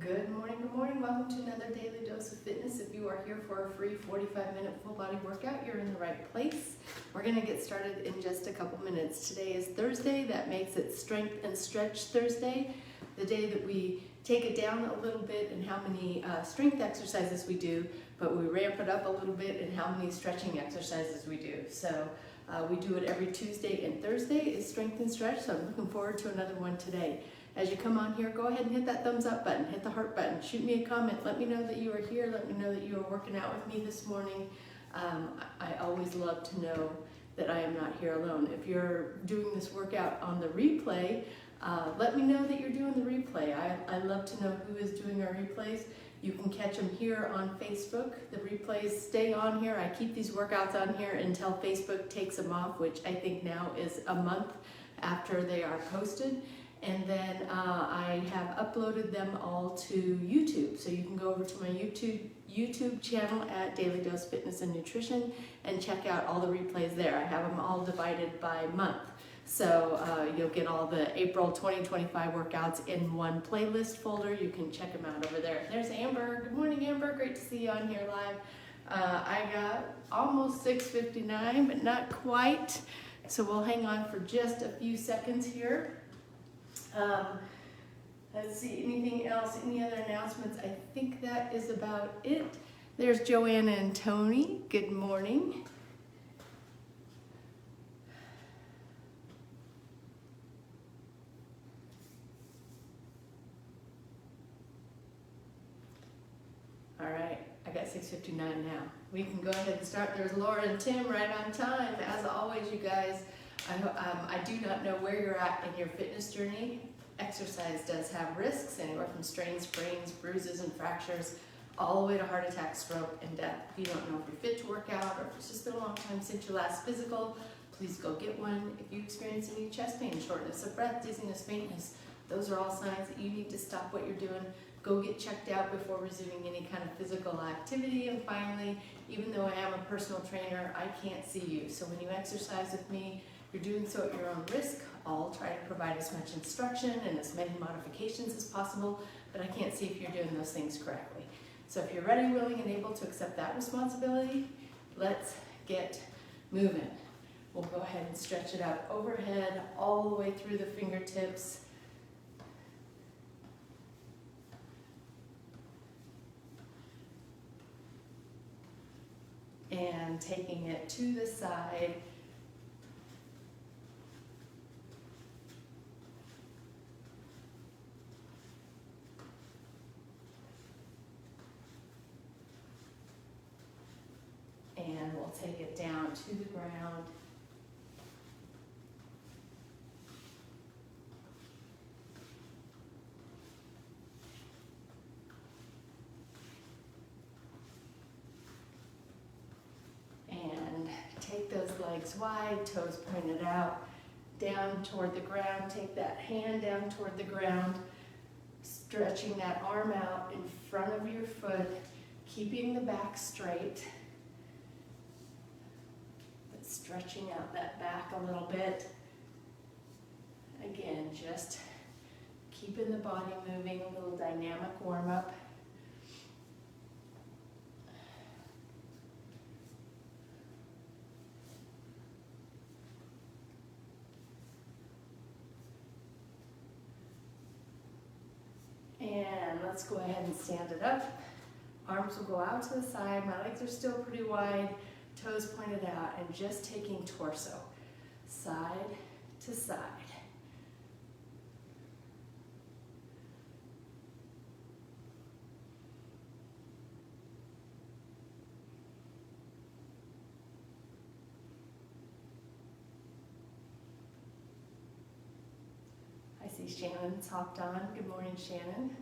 Good morning. Welcome to another Daily Dose of Fitness. If you are here for a free 45-minute full body workout, you're in the right place. We're gonna get started in just a couple minutes. Today is Thursday. That makes it Strength and Stretch Thursday, the day that we take it down a little bit in how many strength exercises we do, but we ramp it up a little bit in how many stretching exercises we do. So we do it every Tuesday and Thursday is Strength and Stretch, so I'm looking forward to another one today. As you come on here, go ahead and hit that thumbs up button, hit the heart button, shoot me a comment, let me know that you are here, let me know that you are working out with me this morning. I always love to know that I am not here alone. If you're doing this workout on the replay, let me know that you're doing the replay. I love to know who is doing our replays. You can catch them here on Facebook. The replays stay on here. I keep these workouts on here until Facebook takes them off, which I think now is a month after they are posted. And then I have uploaded them all to YouTube. So you can go over to my YouTube channel at Daily Dose Fitness and Nutrition and check out all the replays there. I have them all divided by month. So you'll get all the April 2025 workouts in one playlist folder. You can check them out over there. There's Amber. Good morning, Amber. Great to see you on here live. I got almost 6:59, but not quite. So we'll hang on for just a few seconds here. Let's see, anything else, any other announcements? I think that is about it. There's Joanna and Tony. Good morning. All right, I got 6:59 now. We can go ahead and start. There's Laura and Tim right on time. As always, you guys, I do not know where you're at in your fitness journey. Exercise does have risks, anywhere from strains, sprains, bruises, and fractures, all the way to heart attack, stroke, and death. If you don't know if you're fit to work out or if it's just been a long time since your last physical, please go get one. If you experience any chest pain, shortness of breath, dizziness, faintness, those are all signs that you need to stop what you're doing. Go get checked out before resuming any kind of physical activity. And finally, even though I am a personal trainer, I can't see you. So when you exercise with me, you're doing so at your own risk. I'll try to provide as much instruction and as many modifications as possible, but I can't see if you're doing those things correctly. So if you're ready, willing, and able to accept that responsibility, let's get moving. We'll go ahead and stretch it out overhead, all the way through the fingertips. And taking it to the side. And we'll take it down to the ground. And take those legs wide, toes pointed out, down toward the ground. Take that hand down toward the ground, stretching that arm out in front of your foot, keeping the back straight. Stretching out that back a little bit. Again, just keeping the body moving, a little dynamic warm up. And let's go ahead and stand it up. Arms will go out to the side. My legs are still pretty wide. Toes pointed out, and just taking torso side to side. I see Shannon's hopped on. Good morning, Shannon.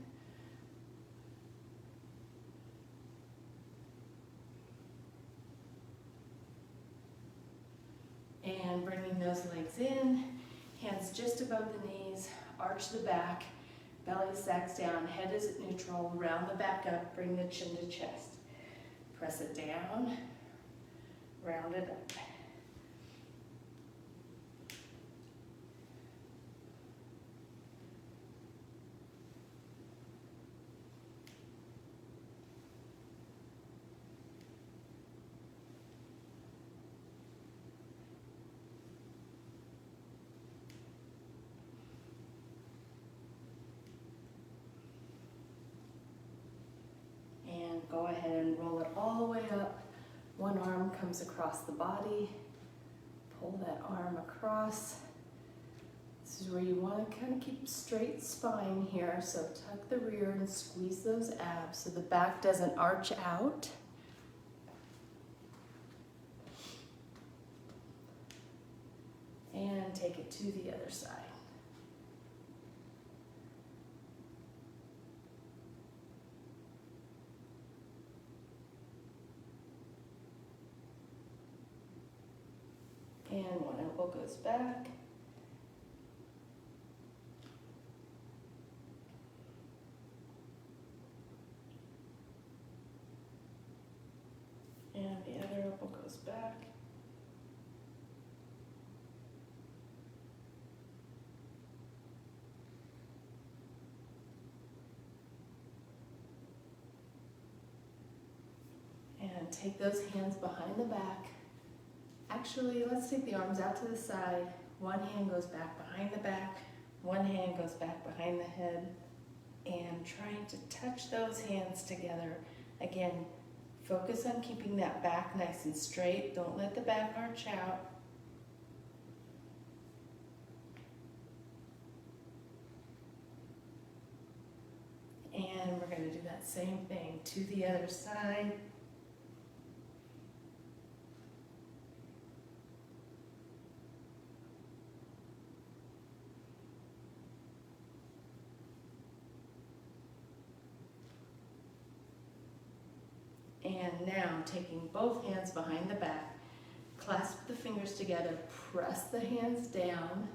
And bringing those legs in, hands just above the knees, arch the back, belly sacks down, head is at neutral, round the back up, bring the chin to chest. Press it down, round it up. go ahead and roll it all the way up. One arm comes across the body. Pull that arm across. This is where you want to kind of keep straight spine here. So tuck the rear and squeeze those abs so the back doesn't arch out. And take it to the other side. And one elbow goes back. And the other elbow goes back. And take those hands behind the back. Actually, let's take the arms out to the side. One hand goes back behind the back. One hand goes back behind the head. And trying to touch those hands together. Again, focus on keeping that back nice and straight. Don't let the back arch out. And we're going to do that same thing to the other side. And now taking both hands behind the back, clasp the fingers together, press the hands down,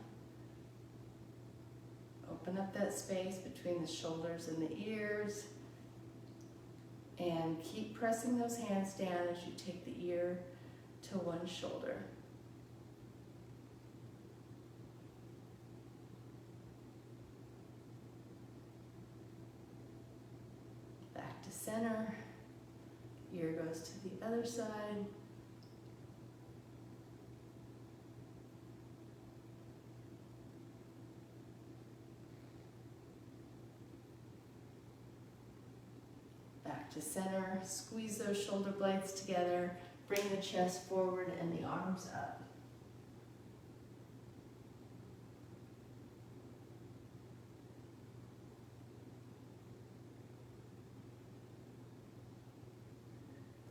open up that space between the shoulders and the ears, and keep pressing those hands down as you take the ear to one shoulder. Back to center. Ear goes to the other side. Back to center. Squeeze those shoulder blades together. Bring the chest forward and the arms up.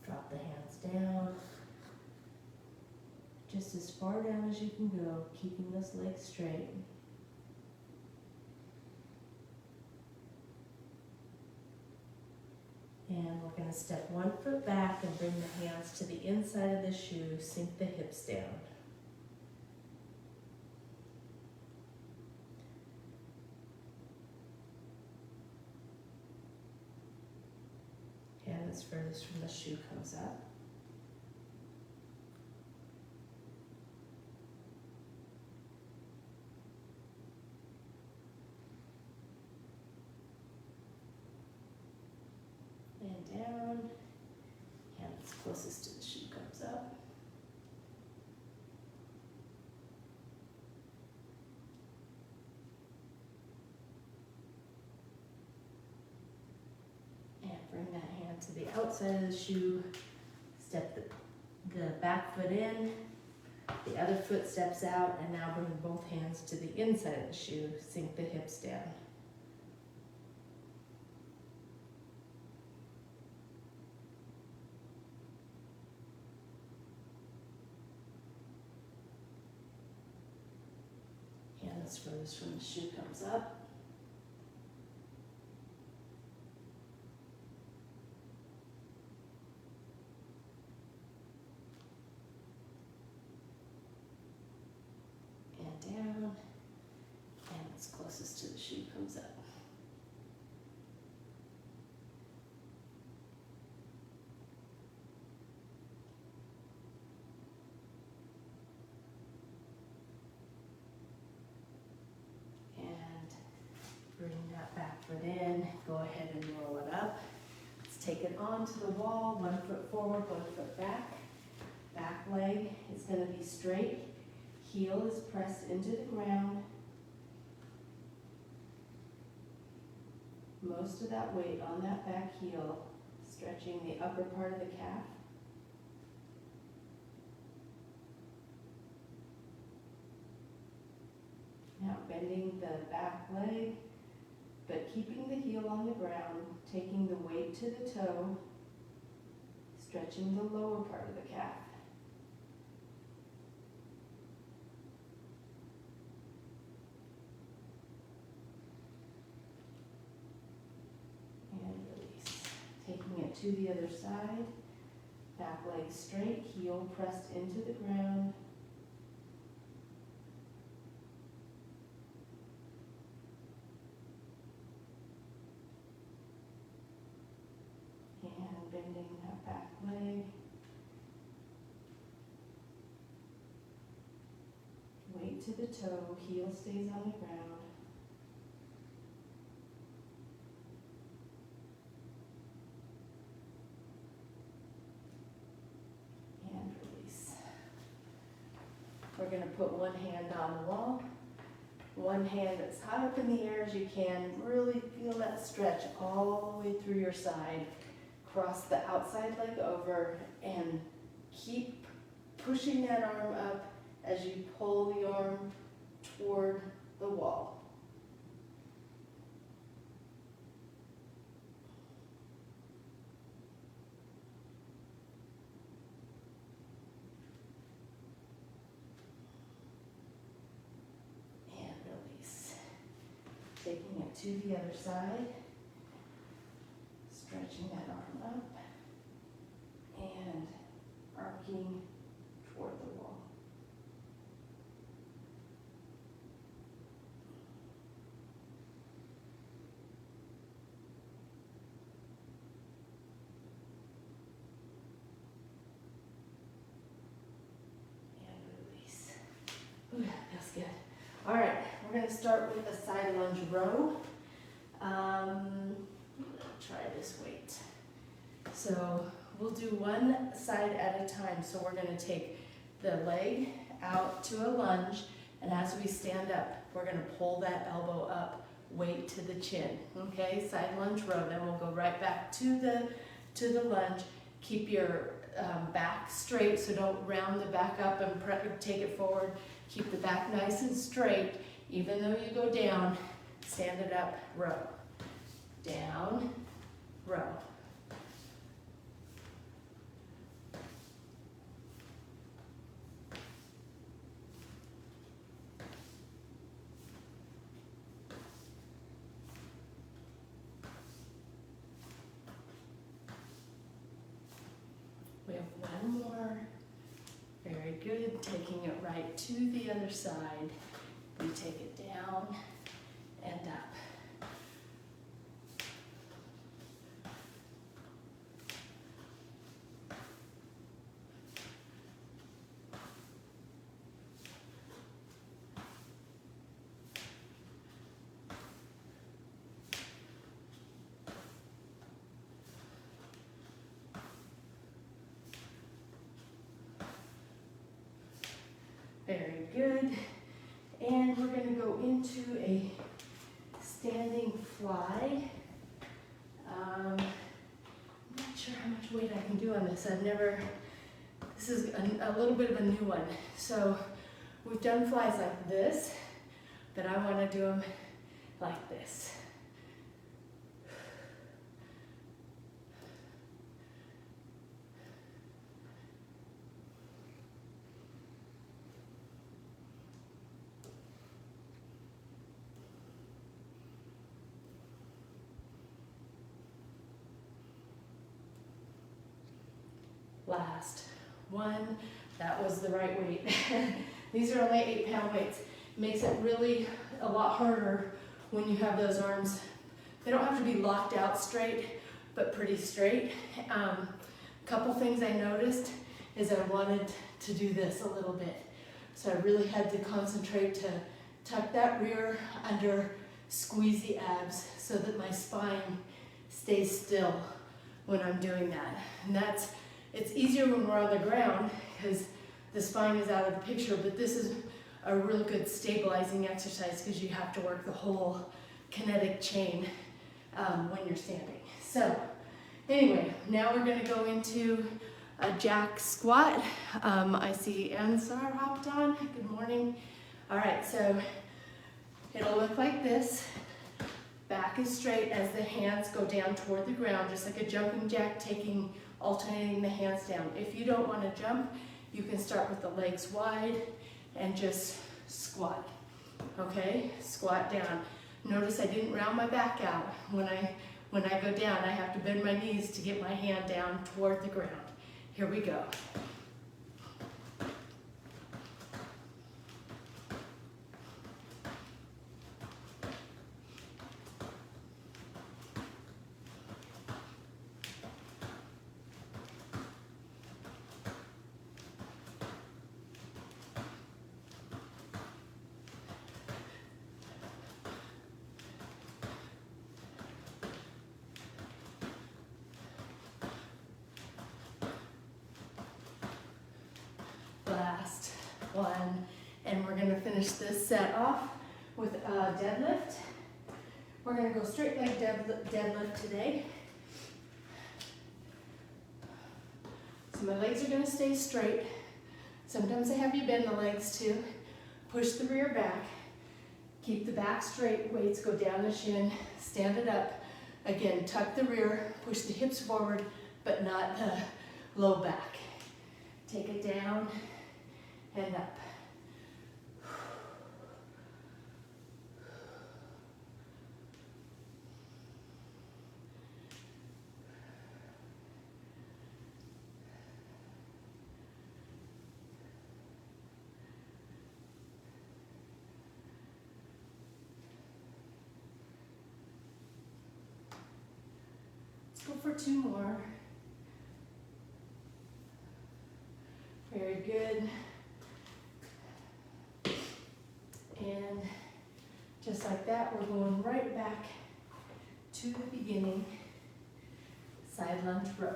Drop the hands down, just as far down as you can go, keeping those legs straight. And we're going to step 1 foot back and bring the hands to the inside of the shoe, sink the hips down. Hand that's furthest from the shoe comes up. And down. Hand that's closest to the shoe comes up. And bring that hand to the outside of the shoe. Step the back foot in. The other foot steps out, and now bring both hands to the inside of the shoe. Sink the hips down. Hand that's furthest from the shoe comes up. And down. Hand that's closest to the shoe comes up. Bring that back foot in, go ahead and roll it up. Let's take it onto the wall, 1 foot forward, 1 foot back. Back leg is going to be straight. Heel is pressed into the ground. Most of that weight on that back heel stretching the upper part of the calf. Now bending the back leg, but keeping the heel on the ground, taking the weight to the toe, stretching the lower part of the calf. And release. Taking it to the other side, back leg straight, heel pressed into the ground. And bending that back leg. Weight to the toe, heel stays on the ground. And release. We're going to put one hand on the wall, one hand as high up in the air as you can. Really feel that stretch all the way through your side. Cross the outside leg over and keep pushing that arm up as you pull the arm toward the wall. And release. Taking it to the other side. Stretching that arm up and arcing toward the wall. And release. Ooh, that feels good. All right, we're going to start with a side lunge row. Try this weight. So we'll do one side at a time. So we're going to take the leg out to a lunge, and as we stand up, we're going to pull that elbow up, weight to the chin. Okay, side lunge row. Then we'll go right back to the lunge. Keep your back straight, so don't round the back up and take it forward. Keep the back nice and straight. Even though you go down, stand it up, row. Down, row. We have one more. Very good. Taking it right to the other side. You take it down and up. Very good. And we're going to go into a standing fly. I'm not sure how much weight I can do on this. This is a little bit of a new one. So we've done flies like this, but I want to do them like this. Last one, that was the right weight. These are only 8-pound weights. Makes it really a lot harder when you have those arms. They don't have to be locked out straight, but pretty straight. Couple things I noticed is I wanted to do this a little bit. So I really had to concentrate to tuck that rear under, squeeze the abs so that my spine stays still when I'm doing that. And it's easier when we're on the ground because the spine is out of the picture, but this is a real good stabilizing exercise because you have to work the whole kinetic chain when you're standing. So Anyway, now we're gonna go into a jack squat. I see Ansar hopped on. Good morning. All right, so it'll look like this. Back is straight as the hands go down toward the ground, just like a jumping jack, alternating the hands down. If you don't want to jump, you can start with the legs wide and just squat. Okay, squat down. Notice I didn't round my back out. When I go down, I have to bend my knees to get my hand down toward the ground. Here we go. Last one, and we're gonna finish this set off with a deadlift. We're gonna go straight leg deadlift today. So my legs are gonna stay straight. Sometimes I have you bend the legs too. Push the rear back. Keep the back straight, weights go down the shin, stand it up. Again, tuck the rear, push the hips forward, but not the low back. Take it down and up. Let's go for 2 more. Very good. And just like that, we're going right back to the beginning, side lunge row.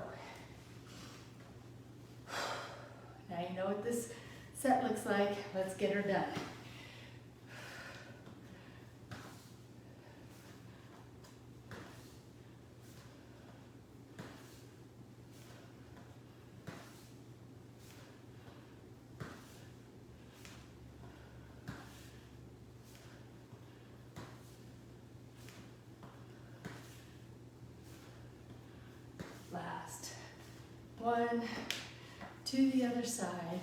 Now you know what this set looks like. Let's get her done. Last one, to the other side.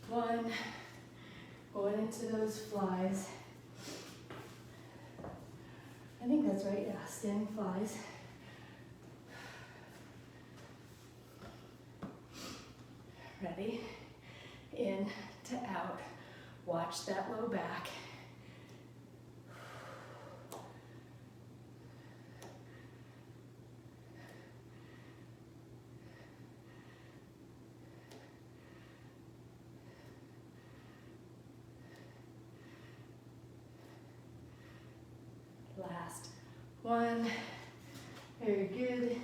One, going into those flies. I think that's right, yeah, standing flies. Ready? In to out. Watch that low back. Last one, very good.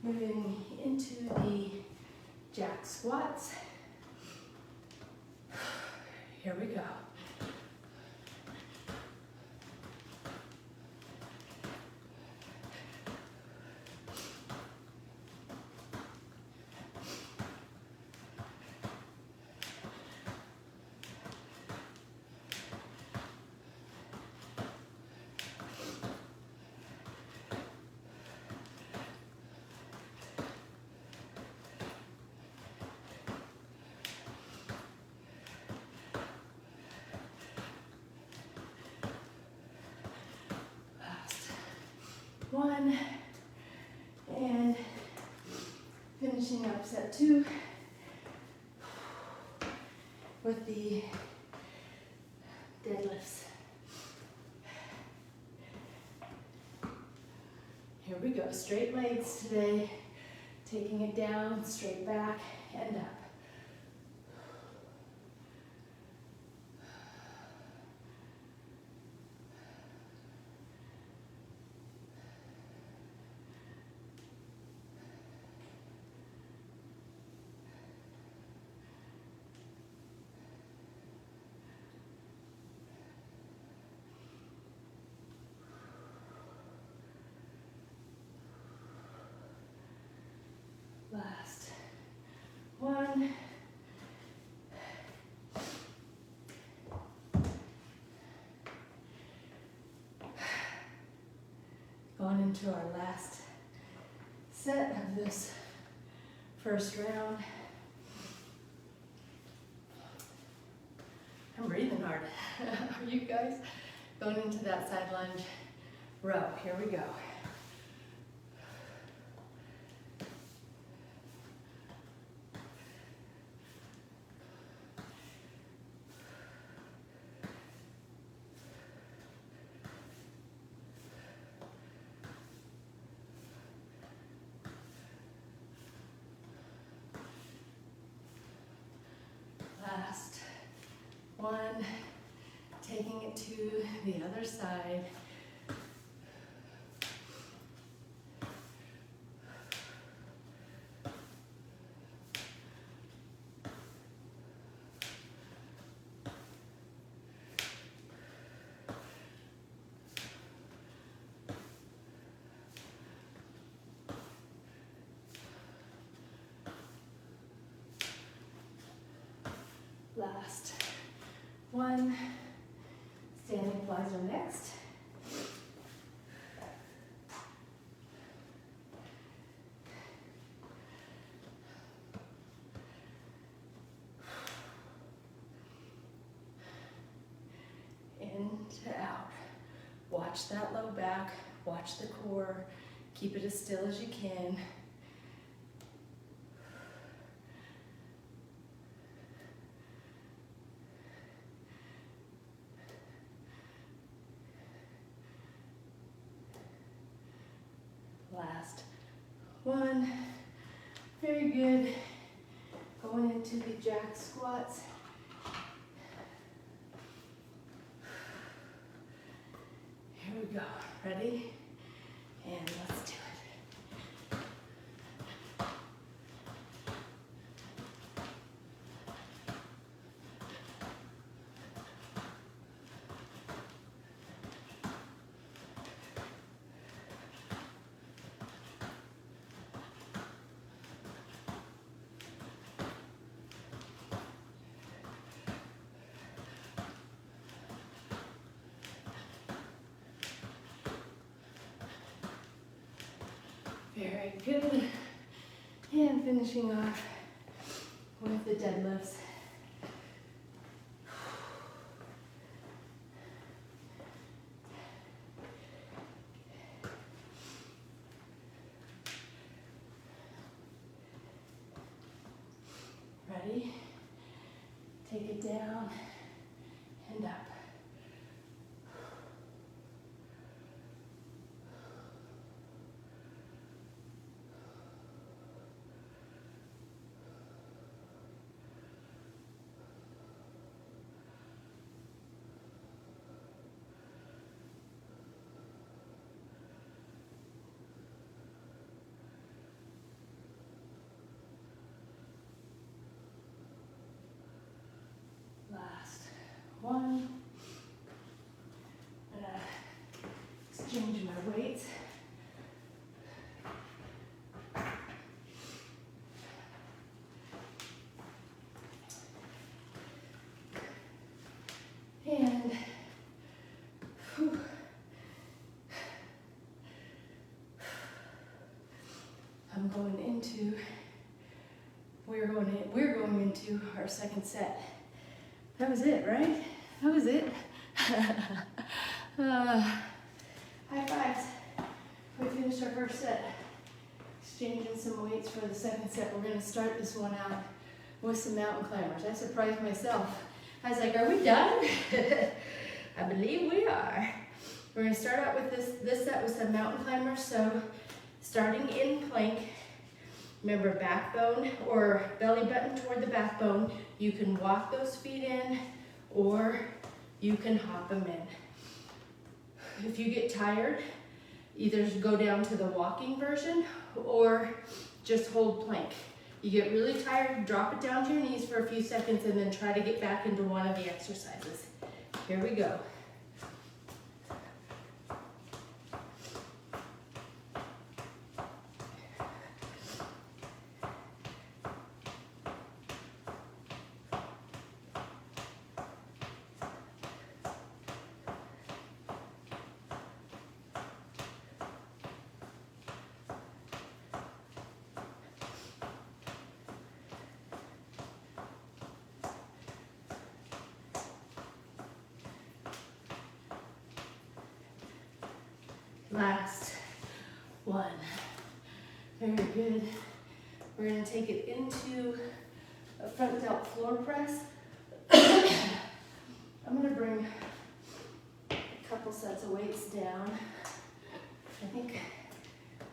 Moving into the jack squats. Here we go. One, and finishing up set 2 with the deadlifts. Here we go, straight legs today, taking it down, straight back and up. into our last set of this first round. I'm breathing hard. Are you guys? Going into that side lunge row. Here we go. Last one, taking it to the other side. Last one, standing flies are next. In to out. Watch that low back, watch the core, keep it as still as you can. Last one, very good. Going into the jack squats. Here we go, ready? And let's do it. Very good. And finishing off with the deadlifts. Ready? Take it down and up. Last one. I'm gonna exchange my weights. And whew, I'm going into, we're going into our second set. That was it, right? That was it. High fives. We finished our first set. Exchanging some weights for the second set. We're going to start this one out with some mountain climbers. I surprised myself. I was like, are we done? I believe we are. We're going to start out with this set with some mountain climbers. So starting in plank, remember backbone or belly button toward the backbone. You can walk those feet in or you can hop them in. If you get tired, either go down to the walking version or just hold plank. You get really tired, drop it down to your knees for a few seconds and then try to get back into one of the exercises. Here we go. Last one. Very good. We're gonna take it into a front delt floor press. I'm gonna bring a couple sets of weights down. I think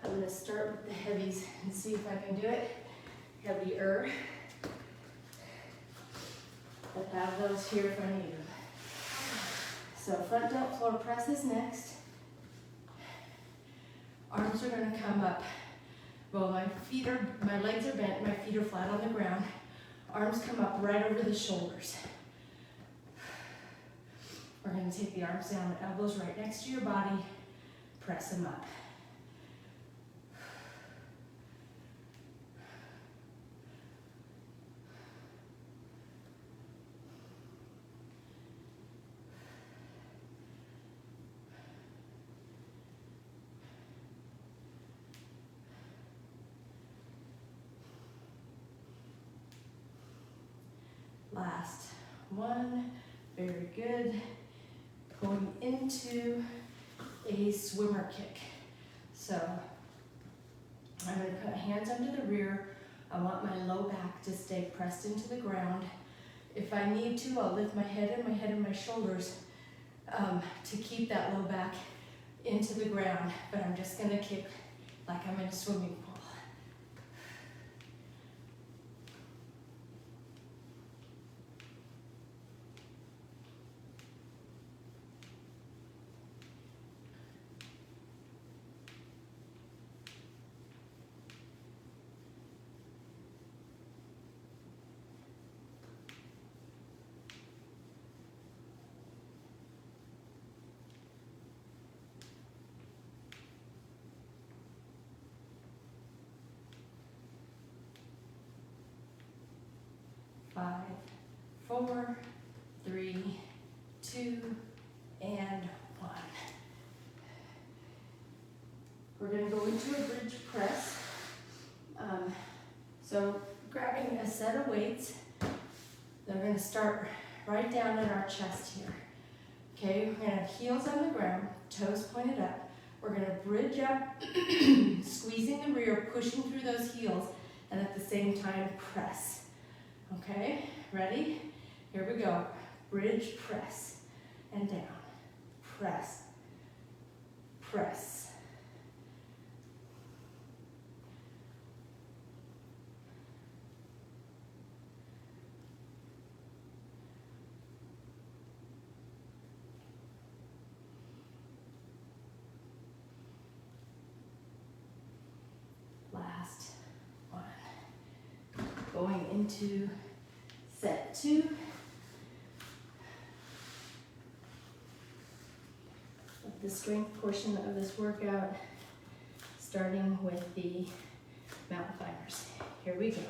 I'm gonna start with the heavies and see if I can do it heavier. I have those here if I need them. So front delt floor press is next. Arms are gonna come up. Well, my legs are bent, my feet are flat on the ground. Arms come up right over the shoulders. We're gonna take the arms down, elbows right next to your body, press them up. Last one, very good. Going into a swimmer kick. So I'm going to put hands under the rear. I want my low back to stay pressed into the ground. If I need to, I'll lift my head and my shoulders to keep that low back into the ground, but I'm just going to kick like I'm in a swimming pool. Five, 4, 3, 2, and 1. We're going to go into a bridge press. So grabbing a set of weights, they're going to start right down in our chest here. Okay, we're going to have heels on the ground, toes pointed up. We're going to bridge up, squeezing the rear, pushing through those heels, and at the same time press. Okay, ready? Here we go. Bridge, press, and down. Press, press. Last one. Going into set 2. Of the strength portion of this workout, starting with the mountain climbers. Here we go.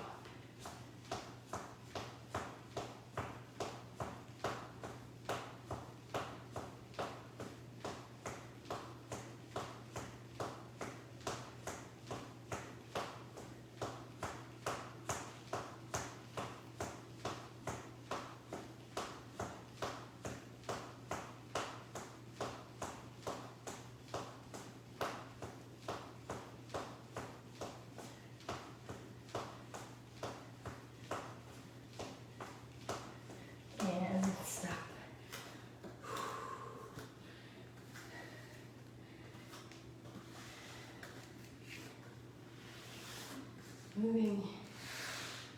Moving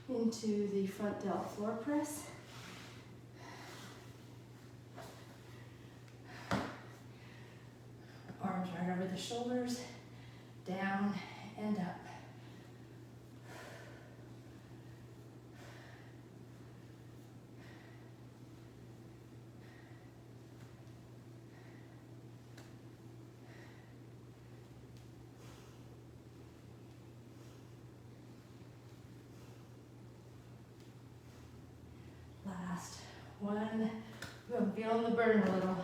into the front delt floor press. Arms right over the shoulders, down and up. Last one. I'm feeling the burn a little.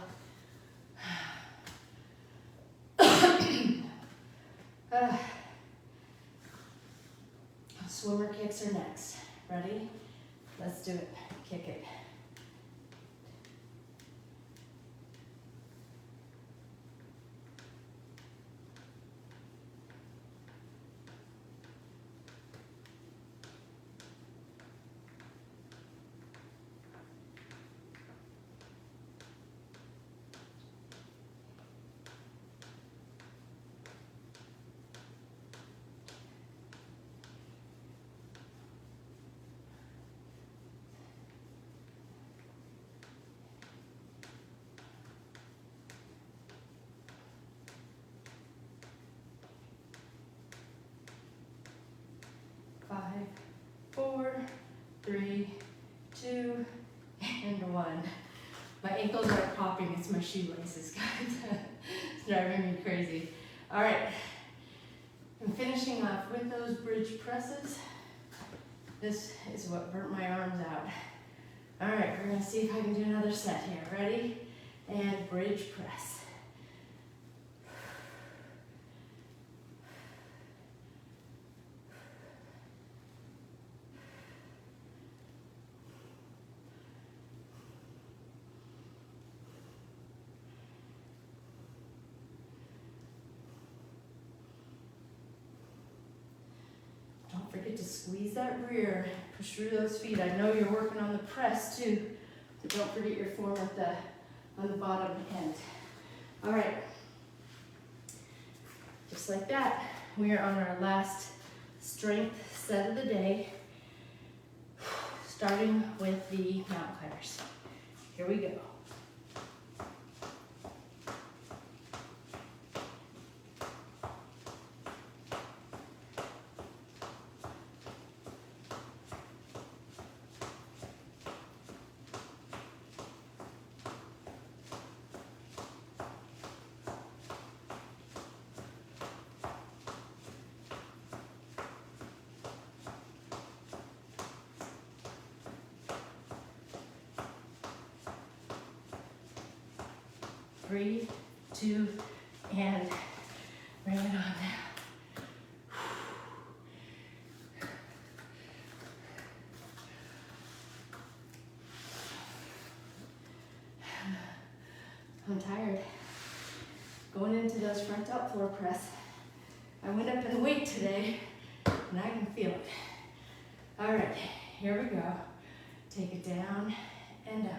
Swimmer kicks are next. Ready? Let's do it. Kick it. 2, and 1. My ankles are popping, it's my shoelaces, guys. It's driving me crazy. All right, I'm finishing off with those bridge presses. This is what burnt my arms out. All right, we're gonna see if I can do another set here. Ready? And bridge press. Don't forget to squeeze that rear, push through those feet. I know you're working on the press too, so don't forget your form on the bottom end. All right, just like that, we are on our last strength set of the day, starting with the mountain climbers. Here we go. Three, 2, and bring it on down. I'm tired. Going into those front out floor press. I went up in weight today, and I can feel it. All right, here we go. Take it down and up.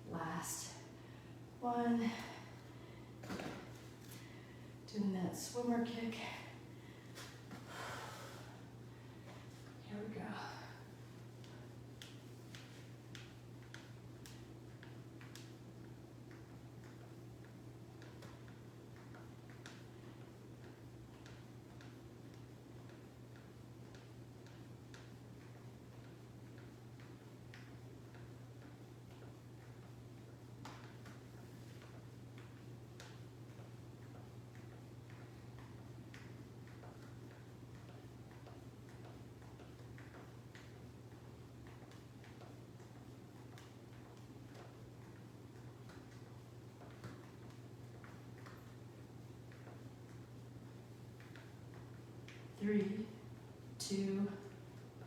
Last one. Doing that swimmer kick. Here we go. Three, 2,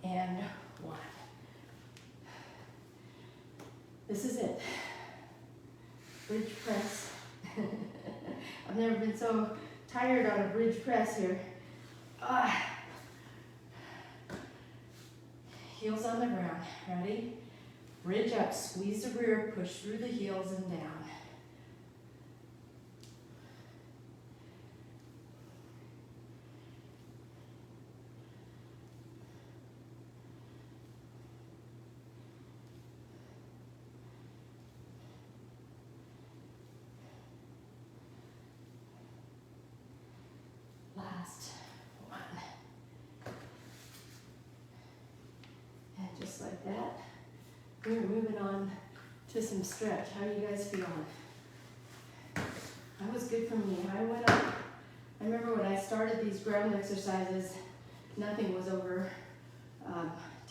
and 1. This is it. Bridge press. I've never been so tired on a bridge press here. Heels on the ground. Ready? Bridge up, squeeze the rear, push through the heels and down. Last one. And just like that, we're moving on to some stretch. How are you guys feeling? That was good for me. I went up. I remember when I started these ground exercises, nothing was over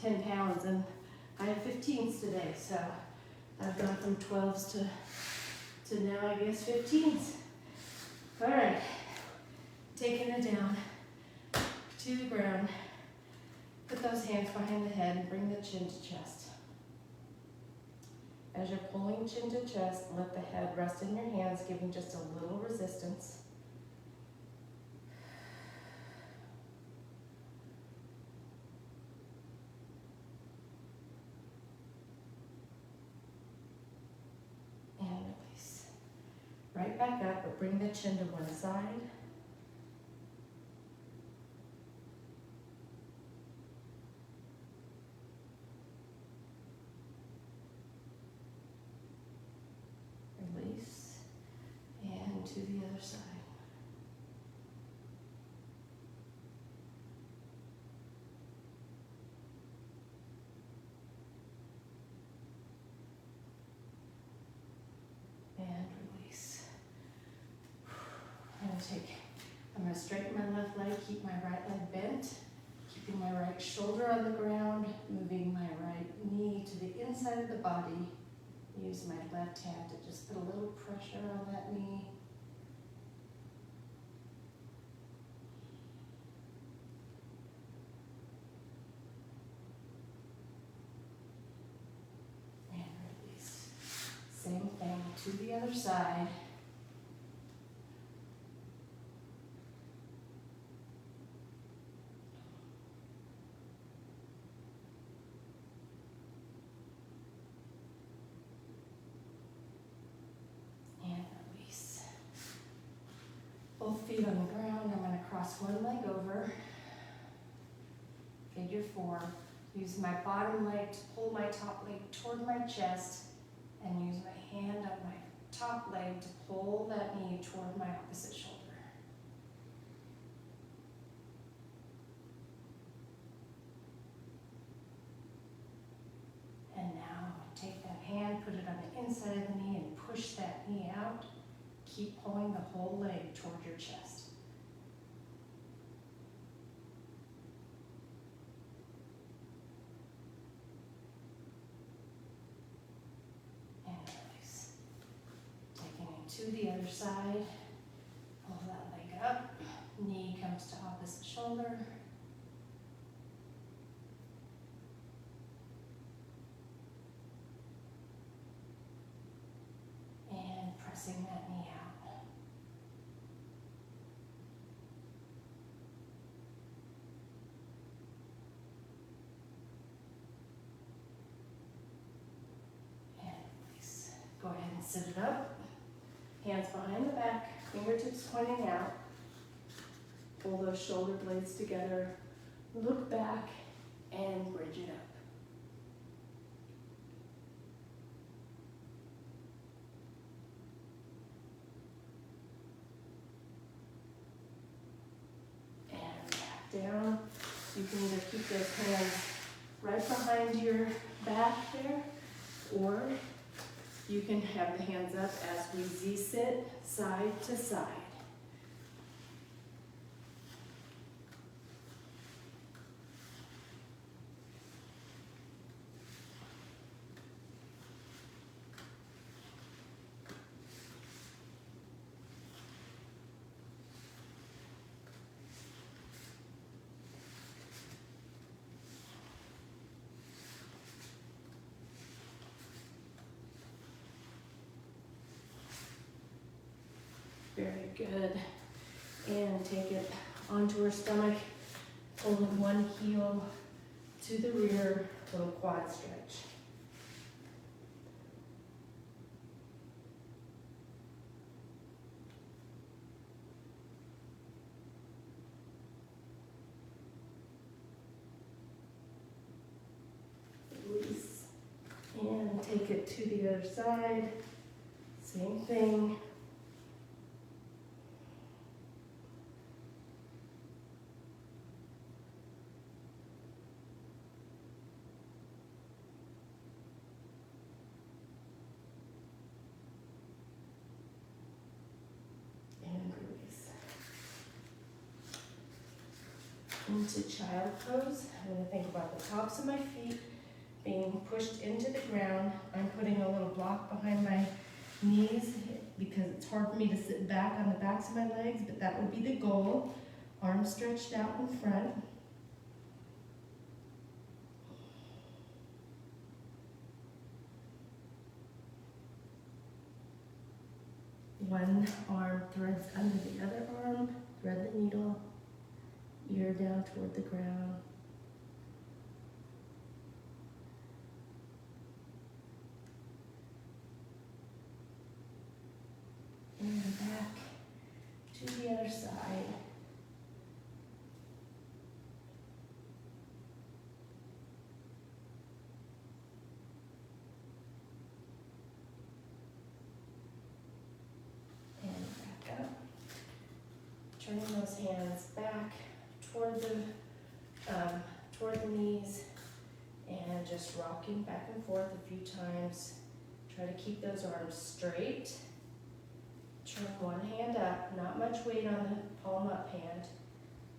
10 pounds, and I have 15s today, so I've gone from 12s to now I guess 15s. All right, taking it down to the ground. Put those hands behind the head and bring the chin to chest. As you're pulling chin to chest, let the head rest in your hands, giving just a little resistance. And release. Right back up, but bring the chin to one side. to the other side. And release. I'm going to straighten my left leg, keep my right leg bent, keeping my right shoulder on the ground, moving my right knee to the inside of the body. Use my left hand to just put a little pressure on that knee. And release. Same thing to the other side. Both feet on the ground. I'm going to cross one leg over. Figure 4. Use my bottom leg to pull my top leg toward my chest, and use my hand on my top leg to pull that knee toward my opposite shoulder. And now take that hand, put it on the inside of the knee, and push that knee out. Keep pulling the whole leg toward your chest. And release. Taking it to the other side. Pull that leg up. Knee comes to opposite shoulder. And pressing that knee out. Go ahead and sit it up. Hands behind the back, fingertips pointing out. Pull those shoulder blades together. Look back and bridge it up. And back down. You can either keep those hands right behind your back there, or you can have the hands up as we Z-sit side to side. Very good. And take it onto her stomach, pulling one heel to the rear, little quad stretch. Release. And take it to the other side. Same thing. Into child pose. I'm going to think about the tops of my feet being pushed into the ground. I'm putting a little block behind my knees because it's hard for me to sit back on the backs of my legs, but that would be the goal. Arms stretched out in front. One arm threads under the other arm, thread the needle. Ear down toward the ground. And back to the other side. And back. turning those hands back toward the knees and just rocking back and forth a few times. Try to keep those arms straight. Turn one hand up, not much weight on the palm up hand,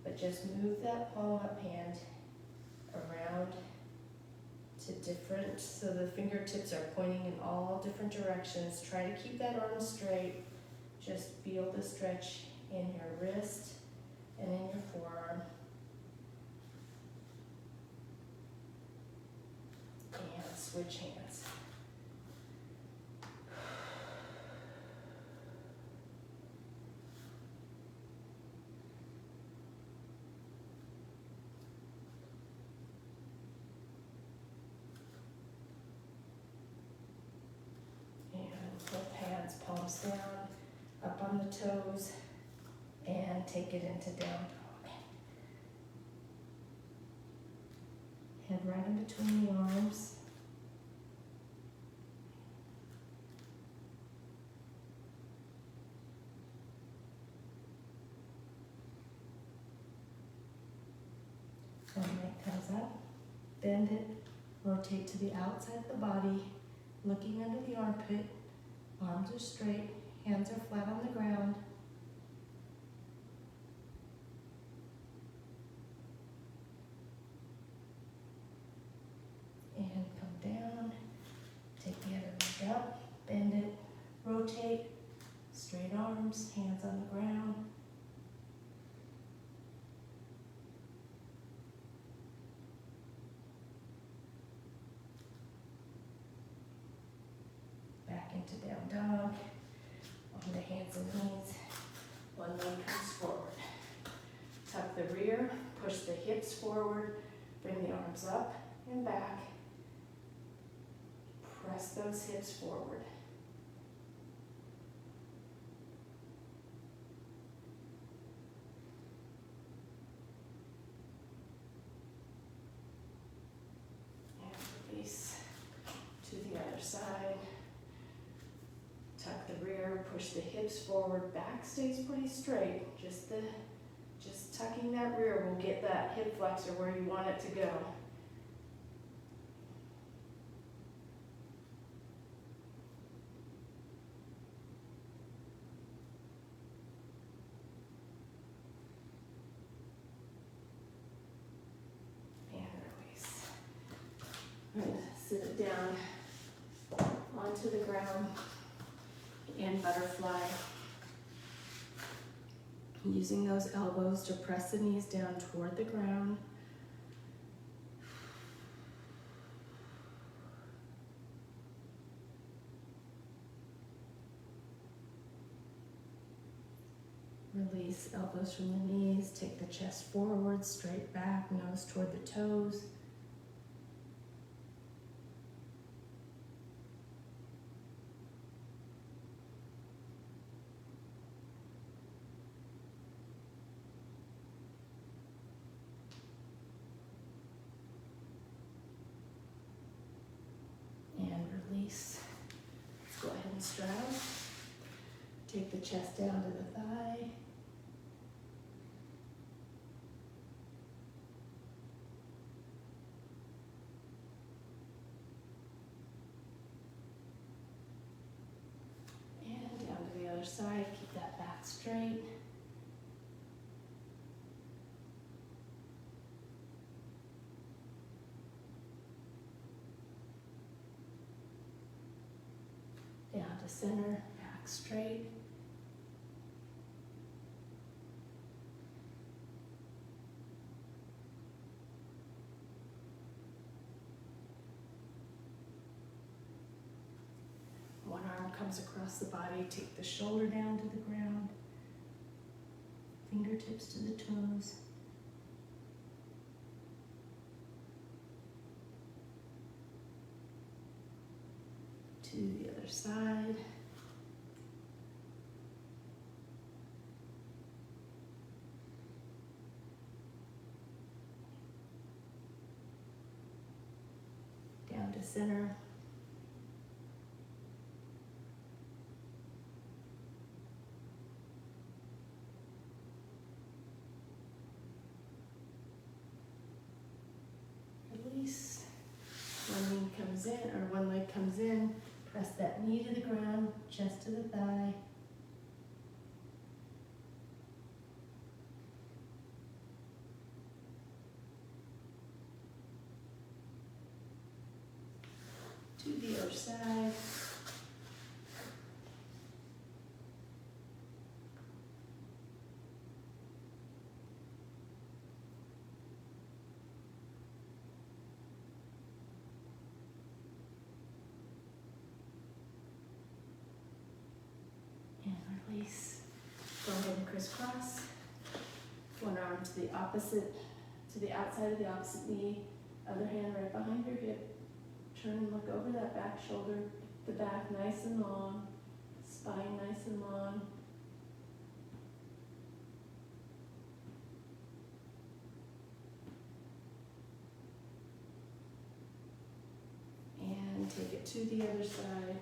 but just move that palm up hand around to different, so the fingertips are pointing in all different directions. Try to keep that arm straight. Just feel the stretch in your wrist and in your forearm. And switch hands. Both hands, palms down, up on the toes, and take it into down dog. Head right in between the arms. And leg comes up, bend it, rotate to the outside of the body, looking under the armpit. Arms are straight, hands are flat on the ground. And come down, take the other leg up, bend it, rotate, straight arms, hands on the ground. Back into down dog, on the hands and knees. One leg comes forward. Tuck the rear, push the hips forward, bring the arms up and back. Press those hips forward. And release to the other side. Tuck the rear, push the hips forward, back stays pretty straight. Just tucking that rear will get that hip flexor where you want it to go. And release. I'm going to sit it down onto the ground in butterfly. Using those elbows to press the knees down toward the ground. Release elbows from the knees, take the chest forward, straight back, nose toward the toes. Release. Let's go ahead and straddle. Take the chest down to the thigh. And down to the other side. Keep that back straight. Down to center, back straight. One arm comes across the body, take the shoulder down to the ground, fingertips to the toes. To the other side. Down to center. comes in, or one leg comes in, press that knee to the ground, chest to the thigh. To the other side. And release. Go ahead and crisscross. One arm to the opposite, to the outside of the opposite knee. Other hand right behind your hip. Turn and look over that back shoulder, the back nice and long, spine nice and long. And take it to the other side.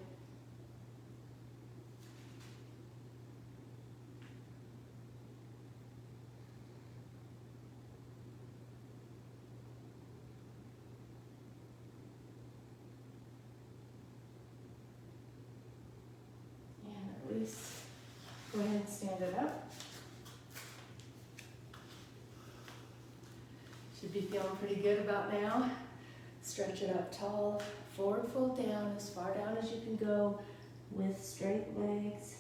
Release. Go ahead and stand it up. Should be feeling pretty good about now. Stretch it up tall, forward fold down, as far down as you can go with straight legs.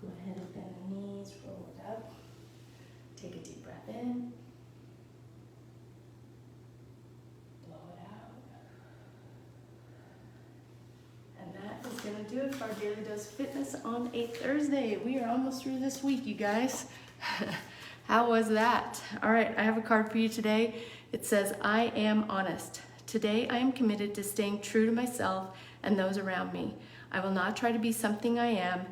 Go ahead and bend the knees, roll it up. Take a deep breath in. Blow it out. And that is going to do it for our Daily Dose of Fitness on a Thursday. We are almost through this week, you guys. How was that? All right, I have a card for you today. It says, I am honest. Today I am committed to staying true to myself and those around me. I will not try to be something I am.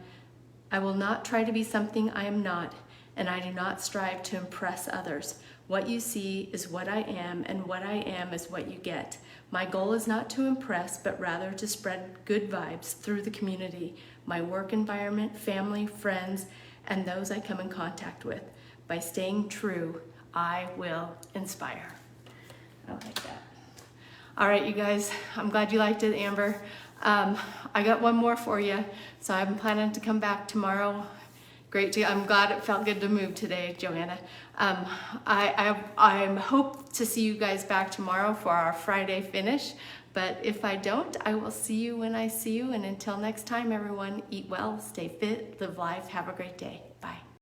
I will not try to be something I am not. And I do not strive to impress others. What you see is what I am, and what I am is what you get. My goal is not to impress, but rather to spread good vibes through the community, my work environment, family, friends, and those I come in contact with. By staying true, I will inspire. I like that. All right, you guys, I'm glad you liked it, Amber. I got one more for you, so I'm planning to come back tomorrow. I'm glad it felt good to move today, Joanna. I hope to see you guys back tomorrow for our Friday finish, but if I don't, I will see you when I see you. And until next time, everyone, eat well, stay fit, live life, have a great day. Bye.